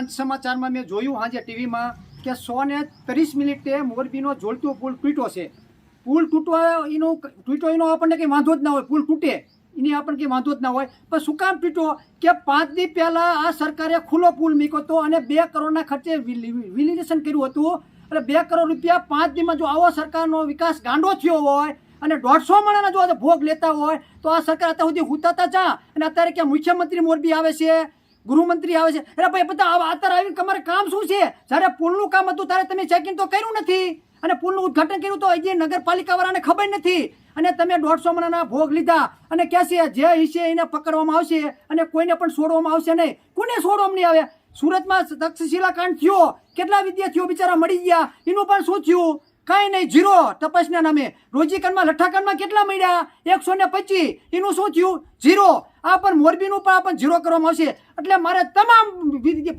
પંચ સમાચારમાં મેં જોયું આજે ટીવીમાં કે 130 મોરબીનો જોલતો પુલ તૂટ્યો છે. પુલ તૂટ્યો એનો આપણને કંઈ વાંધો જ ના હોય, પુલ તૂટે એની આપણને કંઈ વાંધો જ ના હોય. પણ શું કામ તૂટ્યો કે 5 દી પહેલાં આ સરકારે ખુલ્લો પુલ મૂક્યો હતો અને 2 કરોડના ખર્ચે વિલિડેશન કર્યું હતું. એટલે 2 કરોડ રૂપિયા 5 દીમાં જો આવો સરકારનો વિકાસ ગાંડો થયો હોય અને 150 માણસના જો ભોગ લેતા હોય તો આ સરકાર અત્યાર સુધી હુતાતા ચા. અને અત્યારે કે મુખ્યમંત્રી મોરબી આવે છે, ગૃહમંત્રી આવે છે. એટલે ભાઈ બધા અત્યારે આવીને તમારે કામ શું છે? જ્યારે પુલનું કામ હતું ત્યારે તમે ચેકિંગ તો કર્યું નથી અને પુલનું ઉદ્ઘાટન કર્યું તો હજી નગરપાલિકાવાળાને ખબર નથી. અને તમે 150 માણસના ભોગ લીધા અને કહેશે જે હિસ્સે એને પકડવામાં આવશે અને કોઈને પણ છોડવામાં આવશે નહીં. કોને છોડવામાં નહીં આવે? સુરતમાં તક્ષશિલા કાંડ થયો, કેટલા વિદ્યાર્થીઓ બિચારા મળી ગયા, એનું પણ શું થયું? કાંઈ નહીં, ઝીરો તપાસના નામે. રોજીકાંડમાં લઠ્ઠાકાંડમાં કેટલા મળ્યા? 125. એનું શું થયું? ઝીરો. આ પણ મોરબીનું પણ આ ઝીરો કરવામાં આવશે. એટલે મારે તમામ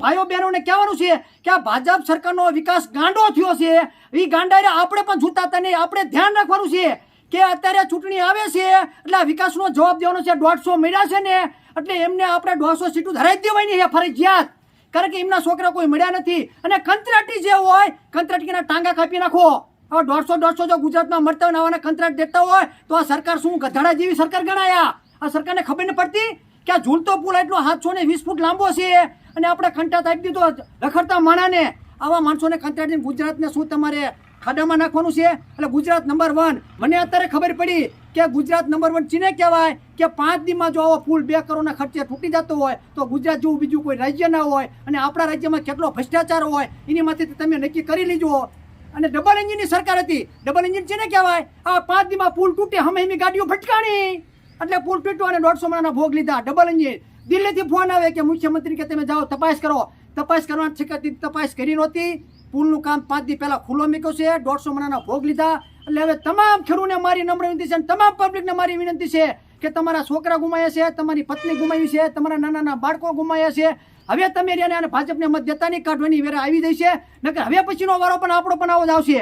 ભાઈઓ બહેનોને કહેવાનું છે કે આ ભાજપ સરકારનો વિકાસ ગાંડો થયો છે. એ ગાંડાને આપણે પણ જૂતાતા નહીં. આપણે ધ્યાન રાખવાનું છે કે અત્યારે ચૂંટણી આવે છે એટલે આ વિકાસનો જવાબ દેવાનો છે. 150 મળ્યા છે ને એટલે એમને આપણે 150 સીટું ધરાવી દેવાની છે ફરજિયાત. કારણ કે એમના છોકરા કોઈ મળ્યા નથી. અને કંત્રાટી જે હોય કંત્રાટીના ટાંગા કાપી નાખો. હવે 150 જો ગુજરાતમાં મળતા હોય આવાના કંત્રાટ દેતા હોય તો આ સરકાર શું ગધાડા જેવી સરકાર ગણાયા? આ સરકારને ખબર ન પડતી કે આ ઝૂલતો પુલ એટલો 720 ફૂટ લાંબો છે અને આપણે કંટાટ આપી દીધો રખડતા માણાને. આવા માણસોને કંટાટીને ગુજરાતને શું તમારે ખાડામાં નાખવાનું છે? એટલે ગુજરાત નંબર 1. મને અત્યારે ખબર પડી કે ગુજરાત નંબર 1 ચીને કહેવાય કે 5 દીમાં જો આવો પુલ 2 કરોડના ખર્ચે તૂટી જતો હોય તો ગુજરાત જેવું બીજું કોઈ રાજ્ય ના હોય. અને આપણા રાજ્યમાં કેટલો ભ્રષ્ટાચાર હોય એની માંથી તમે નક્કી કરી લીજો. અને ડબલ એન્જિનની સરકાર હતી. ડબલ એન્જિન છે ને કહેવાય. આ 5 દીમાં પુલ તૂટે, હમે એની ગાડીઓ ભટકાણી એટલે પુલ તૂટ્યો અને 150 માણસના ભોગ લીધા. Double engine. દિલ્હીથી ફોન આવે કે મુખ્યમંત્રી કે તમે જાઓ તપાસ કરો. તપાસ કરવાની છે, તપાસ કરી નહોતી. પુલનું કામ 5 દી પહેલા ખુલ્લો મૂક્યો છે, 150 માણસના ભોગ લીધા. એટલે હવે તમામ ખેડૂતોને મારી નમ્ર વિનંતી છે, તમામ પબ્લિકને મારી વિનંતી છે કે તમારા છોકરા ગુમાયા છે, તમારી પત્ની ગુમાવી છે, તમારા નાના બાળકો ગુમાયા છે. હવે તમે ભાજપને મત દેતા નહીં, કાઢવાની વેરા આવી જઈ છે. નકર હવે પછીનો વારો પણ આપણો પણ આવો જ આવશે.